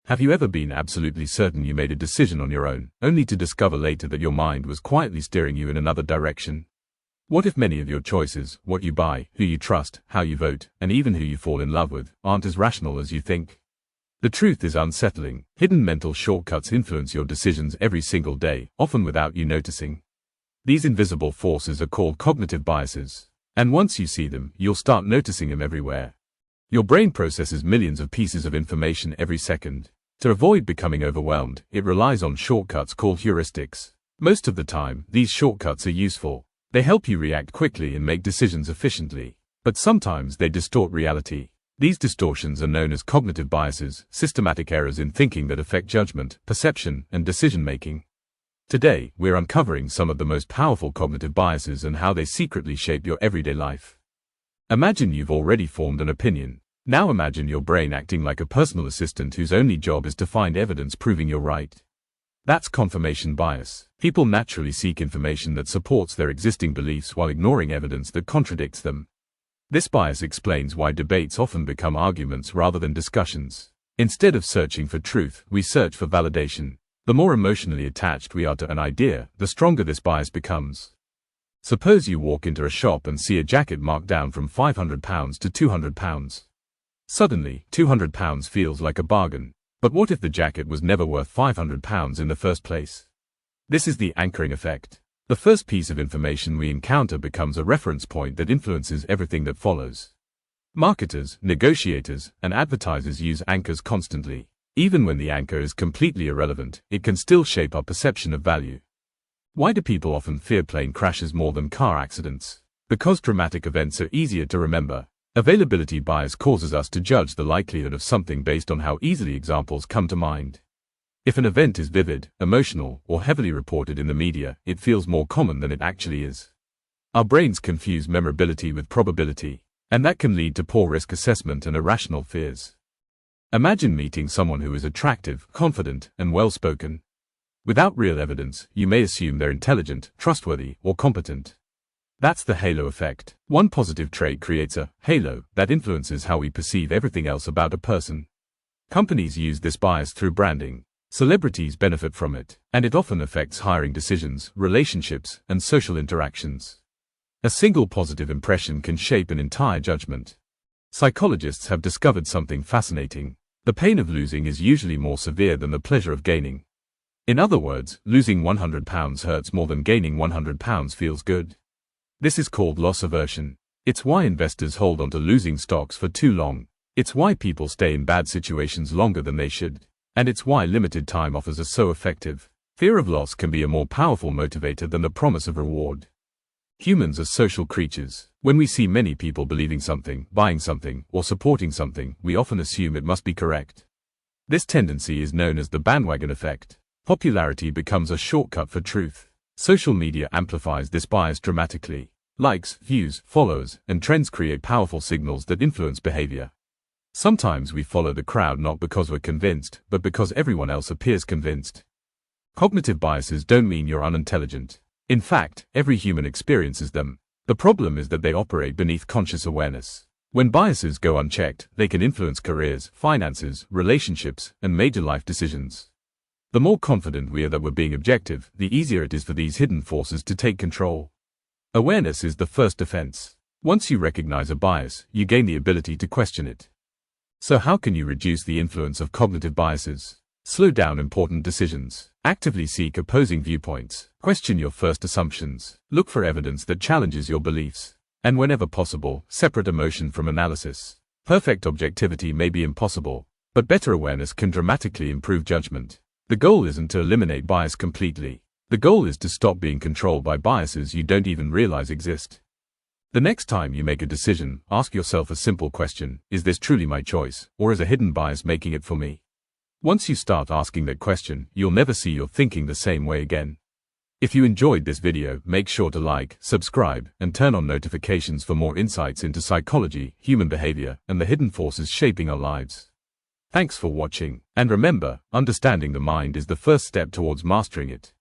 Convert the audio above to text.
Have you ever been absolutely certain you made a decision on your own, only to discover later that your mind was quietly steering you in another direction? What if many of your choices, what you buy, who you trust, how you vote, and even who you fall in love with, aren't as rational as you think? The truth is unsettling. Hidden mental shortcuts influence your decisions every single day, often without you noticing. These invisible forces are called cognitive biases. And once you see them, you'll start noticing them everywhere. Your brain processes millions of pieces of information every second. To avoid becoming overwhelmed, it relies on shortcuts called heuristics. Most of the time, these shortcuts are useful. They help you react quickly and make decisions efficiently. But sometimes they distort reality. These distortions are known as cognitive biases, systematic errors in thinking that affect judgment, perception, and decision-making. Today, we're uncovering some of the most powerful cognitive biases and how they secretly shape your everyday life. Imagine you've already formed an opinion. Now imagine your brain acting like a personal assistant whose only job is to find evidence proving you're right. That's confirmation bias. People naturally seek information that supports their existing beliefs while ignoring evidence that contradicts them. This bias explains why debates often become arguments rather than discussions. Instead of searching for truth, we search for validation. The more emotionally attached we are to an idea, the stronger this bias becomes. Suppose you walk into a shop and see a jacket marked down from £500 to £200. Suddenly, £200 feels like a bargain. But what if the jacket was never worth £500 in the first place? This is the anchoring effect. The first piece of information we encounter becomes a reference point that influences everything that follows. Marketers, negotiators, and advertisers use anchors constantly. Even when the anchor is completely irrelevant, it can still shape our perception of value. Why do people often fear plane crashes more than car accidents? Because dramatic events are easier to remember. Availability bias causes us to judge the likelihood of something based on how easily examples come to mind. If an event is vivid, emotional, or heavily reported in the media, it feels more common than it actually is. Our brains confuse memorability with probability, and that can lead to poor risk assessment and irrational fears. Imagine meeting someone who is attractive, confident, and well-spoken. Without real evidence, you may assume they're intelligent, trustworthy, or competent. That's the halo effect. One positive trait creates a halo that influences how we perceive everything else about a person. Companies use this bias through branding. Celebrities benefit from it, and it often affects hiring decisions, relationships, and social interactions. A single positive impression can shape an entire judgment. Psychologists have discovered something fascinating. The pain of losing is usually more severe than the pleasure of gaining. In other words, losing £100 hurts more than gaining £100 feels good. This is called loss aversion. It's why investors hold on to losing stocks for too long. It's why people stay in bad situations longer than they should. And it's why limited time offers are so effective. Fear of loss can be a more powerful motivator than the promise of reward. Humans are social creatures. When we see many people believing something, buying something, or supporting something, we often assume it must be correct. This tendency is known as the bandwagon effect. Popularity becomes a shortcut for truth. Social media amplifies this bias dramatically. Likes, views, followers, and trends create powerful signals that influence behavior. Sometimes we follow the crowd not because we're convinced, but because everyone else appears convinced. Cognitive biases don't mean you're unintelligent. In fact, every human experiences them. The problem is that they operate beneath conscious awareness. When biases go unchecked, they can influence careers, finances, relationships, and major life decisions. The more confident we are that we're being objective, the easier it is for these hidden forces to take control. Awareness is the first defense. Once you recognize a bias, you gain the ability to question it. So how can you reduce the influence of cognitive biases? Slow down important decisions. Actively seek opposing viewpoints. Question your first assumptions. Look for evidence that challenges your beliefs. And whenever possible, separate emotion from analysis. Perfect objectivity may be impossible, but better awareness can dramatically improve judgment. The goal isn't to eliminate bias completely. The goal is to stop being controlled by biases you don't even realize exist. The next time you make a decision, ask yourself a simple question: is this truly my choice, or is a hidden bias making it for me? Once you start asking that question, you'll never see your thinking the same way again. If you enjoyed this video, make sure to like, subscribe, and turn on notifications for more insights into psychology, human behavior, and the hidden forces shaping our lives. Thanks for watching, and remember, understanding the mind is the first step towards mastering it.